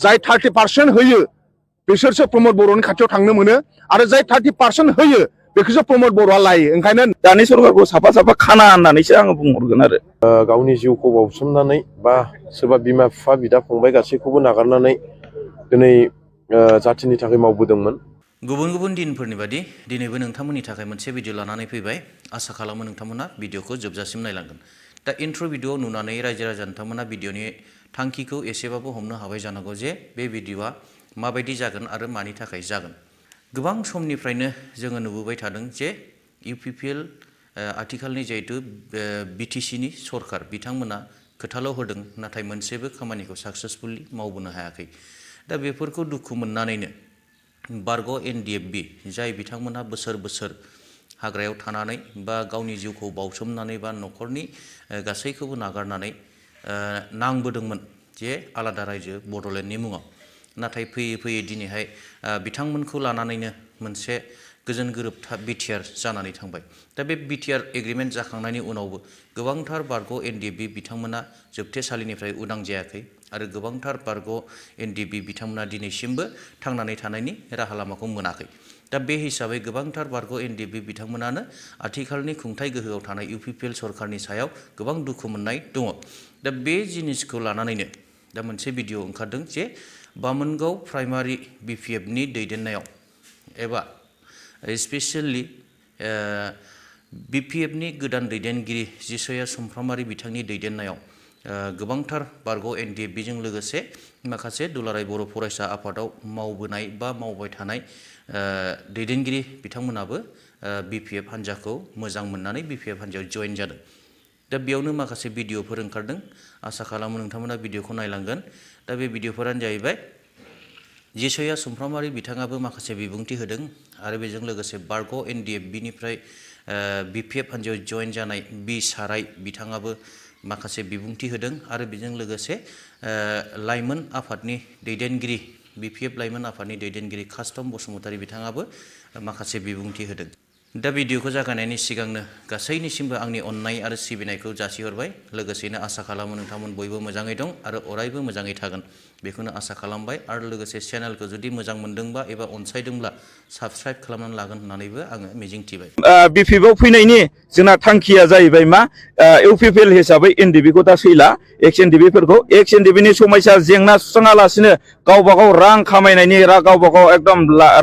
जाय 30% होयो बिसोरसो प्रमोद बर'नि खाथियाव थांनो मोनो आरो जाय 30% होयो बेखौसो प्रमोद बर'आ लायो। ओंखायनो दानि सरकारखौ साफा साफा खाना होननानैसो आङो बुंहरगोन आरो गावनि जिउखौ बावसोमनानै बा सोरबा बिमा बिफा बिदा फंबाय गासैखौबो नागारनानै दिनै जाथिनि थाखाय मावबोदोंमोन। गुबुन गुबुन दिनफोरनि बादि दिनैबो नोंथांमोननि थाखाय मोनसे भिडिअ लानानै फैबाय। आसा खालामो नोंथांमोना भिडिअखौ जोबजासिम नायलांगोन। दा इन्ट्र' भिडिअ नुनानै रायजो राजा नोंथांमोना भिडिअनि थांखिखौ एसेबाबो हमनो हाबाय जानांगौ जे बे भिडिअआ माबायदि जागोन आरो मानि थाखाय जागोन। गोबां समनिफ्रायनो जोङो नुबोबाय थादों जे UPPL आथिखालनि जिहेतु BTCनि सरकार बिथांमोना खोथाल' होदों नाथाय मोनसेबो खामानिखौ साक्सेसफुलि मावबोनो हायाखै। दा बेफोरखौ दुखु मोननानैनो बारग' NDFB जाय बिथांमोना बोसोर बोसोर हाग्रायाव थानानै बा गावनि जिउखौ बावसोमनानै बा न'खरनि गासैखौबो नागारनानै नांबोदोंमोन जे आलादा रायजो बड'लेण्डनि मुङाव। नाथाय फैयै फैयै दिनैहाय बिथांमोनखौ लानानैनो मोनसे गोजोन गोरोबथा BTR जानानै थांबाय। दा बे BTR एग्रिमेन्ट जाखांनायनि उनावबो गोबांथार बारग' NDFB बिथांमोना जोबथेसालिनिफ्राय उदां जायाखै आरो गोबांथार बारग' NDFB बिथांमोना दिनैसिमबो थांनानै थानायनि राहा लामाखौ मोनाखै। दा बे हिसाबै गोबांथार बारग' NDFB बिथांमोनानो आथिखालनि खुंथाय गोहोआव थानाय UPPL सरकारनि सायाव गोबां दुखु मोननाय दङ। दा बे जिनिसखौ लानानैनो दा मोनसे भिडिअ ओंखारदों जे बामोनगाव प्राइमारि BPFनि दैदेननायाव एबा स्पेसियेलि BPFनि गोदान दैदेनगिरि जिसया सुमफ्रामारि बिथांनि दैदेननायाव गोबांथार बारग' NDFBजों लोगोसे माखासे दुलाराय बर' फरायसा आफादाव मावबोनाय बा मावबाय थानाय दैदेनगिरि बिथांमोनाबो BPF हान्जाखौ मोजां मोननानै BPF हान्जायाव जइन जादों। दा बेयावनो माखासे भिडिअफोर ओंखारदों। आसा खालामो नोंथांमोना भिडिअखौ नायलांगोन। दा बे भिडिअफोरानो जाहैबाय जिसया सुमफ्रामारि बिथाङाबो माखासे बिबुंथि होदों आरो बेजों लोगोसे बारग' NDFBनिफ्राय BPF हान्जायाव जइन जानाय बि साराय बिथाङाबो माखासे बिबुंथि होदों आरो बेजों लोगोसे लाइमोन आफादनि दैदेनगिरि BPF लाइमोन आफादनि दैदेनगिरि कास्तम बसुमतारी बिथाङाबो माखासे बिबुंथि होदों। दा भिडिअखौ जागायनायनि सिगांनो गासैनिसिमबो आंनि अननाय आरो सिबिनायखौ जासिहरबाय। लोगोसेनो आसा खालामो नोंथांमोन बयबो मोजाङै दं आरो अरायबो मोजाङै थागोन बेखौनो आसा खालामबाय। आरो लोगोसे चेनेलखौ जुदि मोजां मोनदोंबा एबा अनसायदोंब्ला साबस्क्राइब खालामनानै लागोन होननानैबो आङो मिजिंथिबाय। BPFआव फैनायनि जोंना थांखिया जाहैबाय मा UPPL हिसाबै NDFBखौ दा सैला Ex-NDFBफोरखौ Ex-NDFBनि समस्या जेंना सुस्राङालासिनो गावबा गाव रां खामायनायनि गावबा गाव एकदम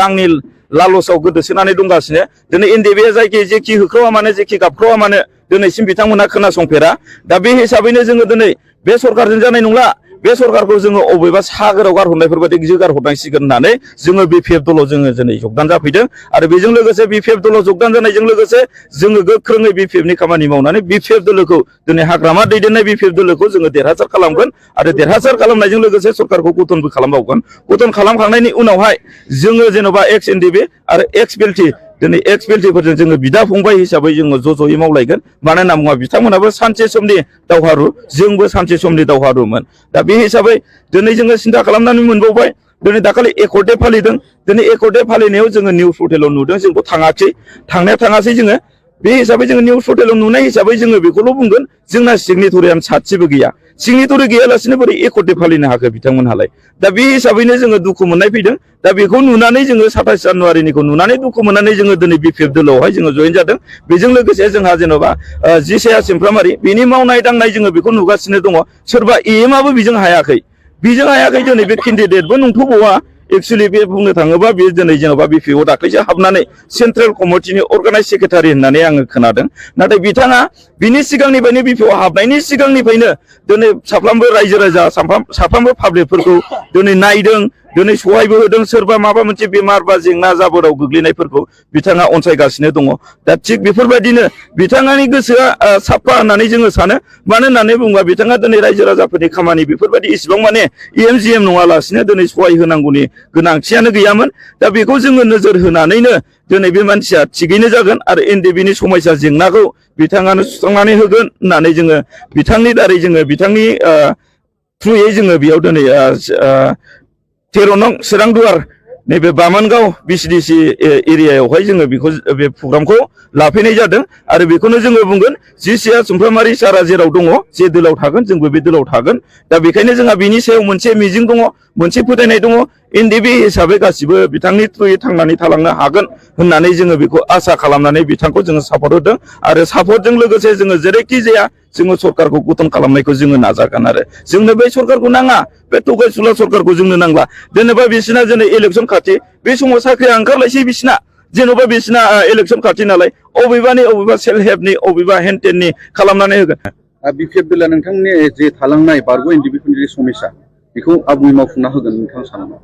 रांनि लालसाव गोदोसोनानै दंगासिनो। दिनै NDFBआ जेखि होख्रावा मानो जेखि गाबख्रावा मानो दिनैसिम बिथांमोना खोनासंफेरा। दा बे हिसाबैनो जोङो दिनै बे सरकारजों जानाय नंला। बे सरकारखौ जोङो अबेबा सागोराव गारहरनायफोर बायदि गारहरनांसिगोन होननानै जोङो BPF दलाव जोङो दिनै जगदान जाफैदों। आरो बेजों लोगोसे BPF दलाव जगदान जानायजों लोगोसे जोङो गोख्रोङै BPFनि खामानि मावनानै BPF दोलोखौ दिनै हाग्रामा दैदेननाय BPF दोलोखौ जोङो देरहासार खालामगोन आरो देरहासार खालामनायजों लोगोसे सरकारखौ गठनबो खालामबावगोन। गठन खालामखांनायनि उनावहाय जोङो जेन'बा Ex-NDFB आरो Ex-BLT दिनै Ex-BLTफोरजों जोङो बिदा फंबाय हिसाबै जोङो ज'यै मावलायगोन। मानो होनना बुङोबा बिथांमोनाबो सानसे समनि दावहारु जोंबो सानसे समनि दावहारुमोन। दा बे हिसाबै दिनै जोङो सिन्था खालामनानै मोनबावबाय। दिनै दाखालि एकर्ड दे फालिदों। दिनै एकर्ड दे फालिनायाव जोङो निउस पर्टेलाव नुदों जोंबो थाङासै जोङो। बे हिसाबै जोङो निउस पर्टेलाव नुनाय हिसाबै जोङो बेखौल' बुंगोन जोंना सिगनेटरियानो सासेबो गैया। सिगनेटरि गैयालासिनो बोरै एकर्ड दे फालिनो हाखो बिथांमोनहालाय। दा बे हिसाबैनो जोङो दुखु मोननाय फैदों। दा बेखौ नुनानै जोङो 27 जानुवारिनिखौ नुनानै दुखु मोननानै जोङो दिनै BPF दोलोआवहाय जोङो जइन जादों। बेजों लोगोसे जोंहा जेन'बा जिसया सुमफ्रामारि बेनि मावनाय दांनाय जोङो बेखौ नुगासिनो दङ। सोरबा EMआबो बेजों हायाखै दिनै बे केन्डिडेटबो नंथ'बावा। एक्सुवेलि बे बुंनो थाङोबा बे दिनै जेन'बा BPFआव दाख्लैसो हाबनानै सेन्ट्रेल कमिटिनि अर्गानाइज सेक्रेटारि होननानै आङो खोनादों। नाथाय बिथाङा बिनि सिगांनिफ्रायनो BPFआव हाबनायनि सिगांनिफ्रायनो दिनै साफ्रोमबो रायजो राजा साफ्रोमबो पाब्लिकफोरखौ दिनै नायदों दिनै सहायबो होदों। सोरबा माबा मोनसे बेमार बा जेंना जाबोराव गोग्लैनायफोरखौ बिथाङा अनसायगासिनो दङ। दा थिग बेफोरबायदिनो बिथाङानि गोसोआ साफा होननानै जोङो सानो। मानो होननानै बुङोबा बिथाङा दिनै रायजो राजाफोरनि खामानि बेफोरबायदि इसिबां माने EM नङालासिनो दिनै सहाय होनांगौनि गोनांथियानो गैयामोन। दा बेखौ जोङो नोजोर होनानैनो दिनै बे मानसिया थिगैनो जागोन आरो NDFBनि समस्या जेंनाखौ बिथाङानो सुस्रांनानै होगोन होननानै जोङो बिथांनि दारै जोङो बिथांनि थ्रुयै जोङो बेयाव दिनै 13 नं चिरां दुवार नैबे बामोनगाव बिसिडिसि एरियायावहाय जोङो बेखौ बे प्रग्रामखौ लाफैनाय जादों आरो बेखौनो जोङो बुंगोन जिसिया सुमफ्रामारि सारा जेराव दङ जे दोलाव थागोन जोंबो बे दोलाव थागोन दा बेखायनो जोंहा बिनि सायाव मोनसे मिजिं दङ मोनसे फोथायनाय दङ एनडिबि हिसाबै गासिबो बिथांनि थ्रुयै थांनानै थालांनो हागोन होननानै जोङो बेखौ आसा खालामनानै बिथांखौ जोङो सापर्ट होदों आरो सापर्टजों लोगोसे जोङो जेरैखि जाया जोङो सरकारखौ गठन खालामनायखौ जोङो नाजागोन आरो जोंनो बे सरकारखौ नाङा बे थगायसुला सरकारखौ जोंनो नांला जेनेबा बिसिना दिनै इलेक्सन खाथि बे समाव साख्रिया ओंखारलायसै बिसिना जेन'बा बिसिना इलेक्सन खाथि नालाय अबेबा सेल्फ हेल्पनि अबेबा हेन्टेननि खालामनानै होगोन बिपिएफ बिला नोंथांनि जे थालांनाय बारग' एनडिबिफोरनि जे समस्या बेखौ आबुङै मावफुंना होगोन नोंथाङा सानो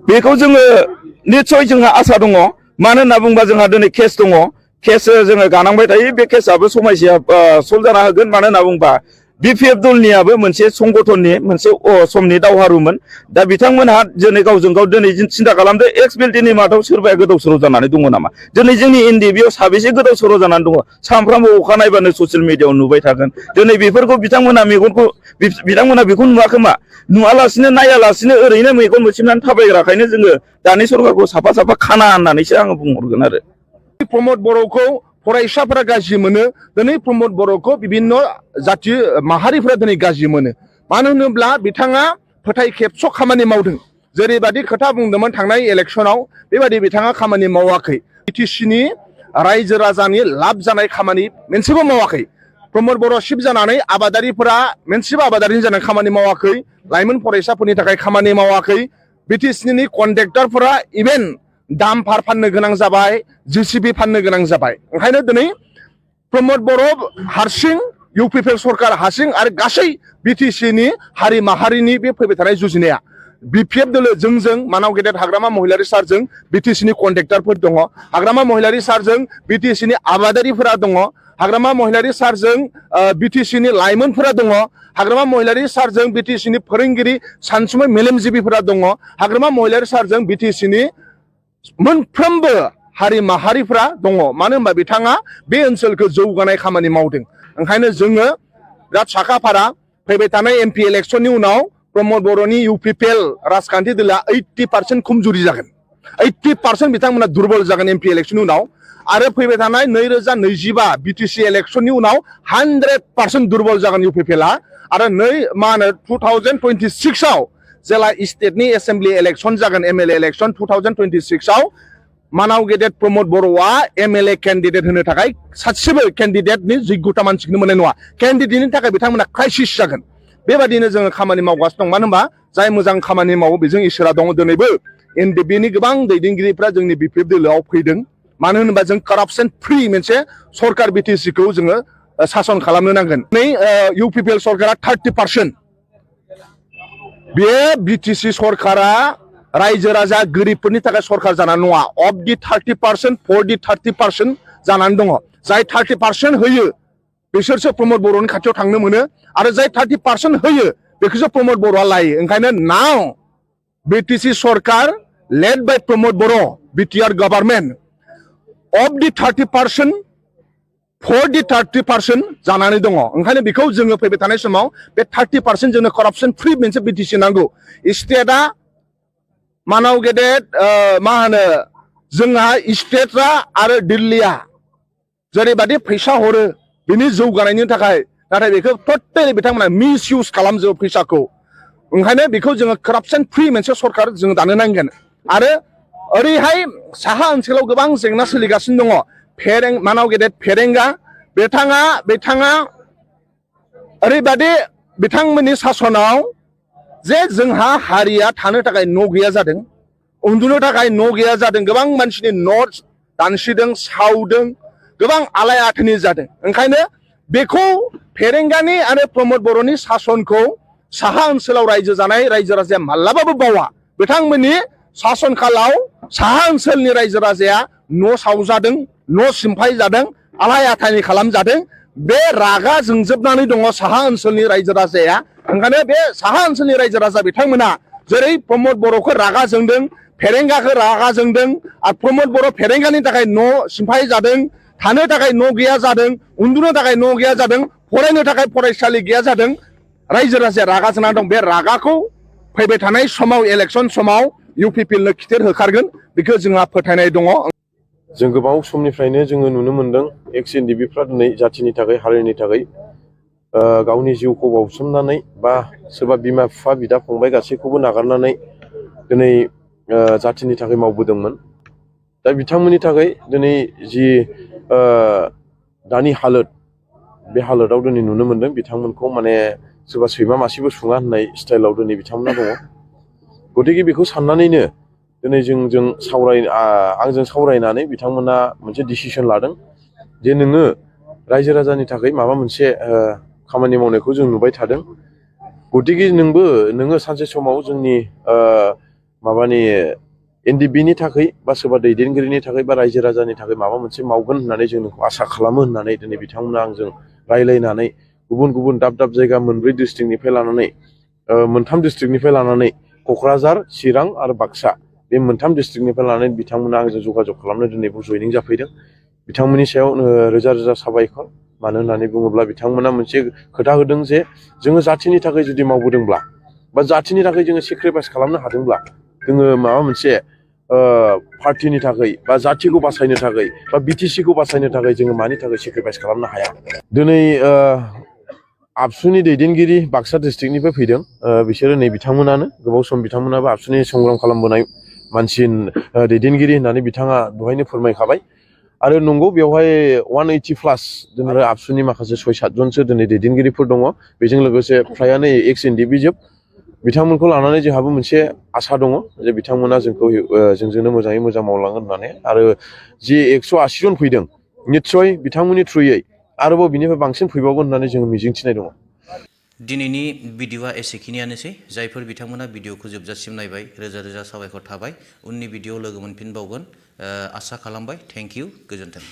बेखौ जोङो निस्सय जोंहा आसा दङ मानो होनना बुङोबा जोंहा दिनै केस दङ केस जोङो गानांबाय थायो बे केसआबो समस्या सल्भ जाना होगोन मानो होनना बुङोबा बिपिएफ दलनियाबो मोनसे संगठननि मोनसे समनि दावहारुमोन दा बिथांमोनहा दिनै गावजों गाव दिनै सिन्था खालामदो एक्स बिएलटिनि मादाव सोरबाया गोदाव सोराव जानानै दङ नामा दिनै जोंनि एनडिबिआव साबेसे गोदाव सोराव जानानै दङ सानफ्रामबो अखा नायबानो ससियेल मिडियाआव नुबाय थागोन दिनै बेफोरखौ बिथांमोना बेखौ नुवाखोमा नुवालासिनो नायालासिनो ओरैनो मेगन मोसेबनानै थाबायग्राखायनो जोङो दानि सरकारखौ साफा साफा खाना होननानैसो आङो बुंहरगोन आरो प्रमद बर'खौ फरायसाफोरा गाज्रि मोनो दिनै प्रमद बर'खौ बिभिन्न जाथि माहारिफोरा दिनै गाज्रि मोनो मानो होनोब्ला बिथाङा फोथाय खेबस' खामानि मावदों जेरैबायदि खोथा बुंदोंमोन थांनाय इलेक्सनाव बेबायदि बिथाङा खामानि मावाखै बिटिसिनि रायजो राजानि लाब जानाय खामानि मोनसेबो मावाखै प्रमद बर' शिब जानानै आबादारिफोरा मोनसेबो आबादारिनि जानानै खामानि मावाखै लाइमोन फरायसाफोरनि थाखाय खामानि मावाखै बिटिसिनि कन्ट्रेक्टरफोरा इभेन दामफार फाननो गोनां जाबाय जेसिबि फाननो गोनां जाबाय ओंखायनो दिनै प्रमद बर' हारसिं UPPL सरकार हारसिं आरो गासै बिटिसिनि हारि माहारिनि बे फैबाय थानाय जुजिनाया बिपिएफ दोलो जों मानाव गेदेर हाग्रामा महिलारि सारजों बिटिसिनि कन्ट्रेक्टरफोर दङ हाग्रामा महिलारि सारजों बिटिसिनि आबादारिफोरा दङ हाग्रामा महिलारि सारजों बिटिसिनि लाइमोनफोरा दङ हाग्रामा महिलारि सारजों बिटिसिनि फोरोंगिरि सानसुमै मेलेमजिबिफोरा दङ हाग्रामा महिलारि सारजों बिटिसिनि मोनफ्रोमबो हारि माहारिफ्रा दङ मानो होनबा बिथाङा बे ओनसोलखौ जौगानाय खामानि मावदों ओंखायनो जोङो बिराद साखाफारा फैबाय थानाय एमपि इलेक्सननि उनाव प्रमद बर'नि UPPL राजखान्थि दोला 80% खमजुरि जागोन 80% बिथांमोना दुर्बल जागोन एमपि इलेक्सननि उनाव आरो फैबाय थानाय 2025 बिटिसि इलेक्सननि उनाव 100% दुर्बल जागोन UPPL आरो 2026 आव जेला स्टेटनि एसेम्बलि इलेक्सन जागोन MLA इलेक्सन 2026 आव मानाव गेदेर प्रमद बर'आ MLA केन्डिडेट होनो थाखाय सासेबो केन्डिडेटनि जग्यता मानसिखौनो मोननाय नङा केन्डिडेटनि थाखाय बिथांमोना क्राइसिस जागोन बेबादिनो जोङो खामानि मावगासिनो दं मानो होनबा जाय मोजां खामानि मावो बेजों इसोरा दङ दिनैबो एनडिबिनि गोबां दैदेनगिरिफ्रा जोंनि बिपिएफ दोलोआव फैदों मानो होनोबा जों कारापसन फ्रि मोनसे सरकार बिटिसिखौ जोङो सासन खालामनो नांगोन नै UPPL सरकारा 30% बे बिटिसि सरकारा रायजो राजा गोरिबफोरनि थाखाय सरकार जानानै नङा अफ दि 30% फर दि 30% जानानै दङ जाय 30% होयो बिसोरसो प्रमद बर'नि खाथियाव थांनो मोनो आरो जाय 30% होयो बेखौसो प्रमद बर'आ लायो ओंखायनो नाव बिटिसि सरकार led by Pramod Boro' BTR government of the 30% for the 30% जानानै दङ ओंखायनो बेखौ जोङो फैबाय थानाय समाव बे 30% जोंनो करापसन फ्रि मोनसे बिटिसि नांगौ स्टेटआ मानाव गेदेर मा होनो जोंहा स्टेटआ आरो दिल्लीया जेरैबायदि फैसा हरो बिनि जौगानायनि थाखाय नाथाय बेखौ टटेलि बिथांमोना मिस इउज खालामजोबो फैसाखौ ओंखायनो बेखौ जोङो करापसन फ्रि मोनसे सरकार जों दानो नांगोन आरो ओरैहाय साहा ओनसोलाव गोबां जेंना सोलिगासिनो दङ मानाव गेदेर फेरेंगा बिथाङा ओरैबायदि बिथांमोननि सासनाव जे जोंहा हारिया थानो थाखाय न' गैया जादों उन्दुनो थाखाय न' गैया जादों गोबां मानसिनि न' दानसिदों सावदों गोबां आलाय आथानि जादों ओंखायनो बेखौ फेरेंगानि आरो प्रमद बर'नि सासनखौ साहा ओनसोलाव रायजो जानाय रायजो राजाया माब्लाबाबो बावा बिथांमोननि सासन कालाव साहा ओनसोलनि रायजो राजाया न' सावजादों न' सिमफाय जादों आलाय आथानि खालामजादों बे रागा जोंजोबनानै दङ साहा ओनसोलनि रायजो राजाया ओंखायनो बे साहा ओनसोलनि रायजो राजा बिथांमोना जेरै प्रमद बर'खौ रागा जोंदों फेरेंगाखौ रागा जोंदों आरो प्रमद बर' फेरेंगानि थाखाय न' सिमफाय जादों थानो थाखाय न' गैया जादों उन्दुनो थाखाय न' गैया जादों फरायनो थाखाय फरायसालि गैया जादों रायजो राजाया रागा जोंना दं बे रागाखौ फैबाय थानाय समाव इलेक्सन समाव UPPL नो खिथेर होखारगोन बेखौ जोंहा फोथायनाय दङ। जों गोबाव समनिफ्रायनो जोङो नुनो मोनदों Ex-NDFBफ्रा दिनै जाथिनि थाखाय हारिनि थाखाय गावनि जिउखौ बावसोमनानै बा सोरबा बिमा बिफा बिदा फंबाय गासैखौबो नागारनानै दिनै जाथिनि थाखाय मावबोदोंमोन। दा बिथांमोननि थाखाय दिनै जि दानि हालोद बे हालोदाव दिनै नुनो मोनदों बिथांमोनखौ माने सोरबा सैमा मासेबो सुङा होननाय स्टाइलाव दिनै बिथांमोना दङ। गतिके बेखौ साननानैनो दिनै आंजों सावरायनानै बिथांमोना मोनसे डिसिसन लादों जे नोङो रायजो राजानि थाखाय माबा मोनसे खामानि मावनायखौ जों नुबाय थादों। गतिके नोङो सानसे समाव जोंनि माबानि NDFBनि थाखाय बा सोरबा दैदेनगिरिनि थाखाय बा रायजो राजानि थाखाय माबा मोनसे मावगोन होननानै जों नोंखौ आसा खालामो होननानै दिनै बिथांमोना आंजों रायलायनानै गुबुन गुबुन दाब दाब जायगा 4 डिस्ट्रिक्टनिफ्राय लानानै 3 डिस्ट्रिक्टनिफ्राय लानानै क'क्राझार, चिरां आरो बाक्सा बे 3 डिस्ट्रिक्टनिफ्राय लानानै बिथांमोना आंजों जगाजग खालामनो दिनै जयनिं जाफैदों। बिथांमोननि सायाव रोजा रोजा साबायखर। मानो होननानै बुङोब्ला बिथांमोना मोनसे खोथा होदों जे जोङो जाथिनि थाखाय जुदि मावबोदोंब्ला बा जाथिनि थाखाय जोङो सेक्रिफाइस खालामनो हादोंब्ला जोङो माबा मोनसे पार्टिनि थाखाय बा जाथिखौ बासायनो थाखाय बा BTCखौ बासायनो थाखाय जोङो मानि थाखाय सेक्रिफाइस खालामनो हाया। दिनै आबसुनि दैदेनगिरि बाक्सा डिस्ट्रिक्टनिफ्राय फैदों बिसोरो नै बिथांमोनानो गोबाव सम बिथांमोनाबो आबसुनि संग्राम खालामबोनाय मानसि दैदेनगिरि होननानै बिथाङा दहायनो फोरमायखाबाय। आरो नंगौ बेवहाय 180+ दिनै आबसुनि माखासे 6-7 जनसो दिनै दैदेनगिरिफोर दङ। बेजों लोगोसे फ्रायानो Ex-NDFB जोब। बिथांमोनखौ लानानै जोंहाबो मोनसे आसा दङ जे बिथांमोना जोंजोंनो मोजाङै मोजां मावलांगोन होननानै। आरो जि 180 जन फैदों निस्सय बिथांमोननि थ्रुयै आरोबाव बिनिफ्राय बांसिन फैबावगोन होननानै जोङो मिजिंथिनाय दङ। दिनैनि भिडिअआ एसेखिनियानोसै। जायफोर बिथांमोना भिडिअखौ जोबजासिम नायबाय रोजा रोजा साबायखर थाबाय। उननि भिडिअआव लोगो मोनफिनबावगोन आसा खालामबाय। थेंक इउ, गोजोन्थों।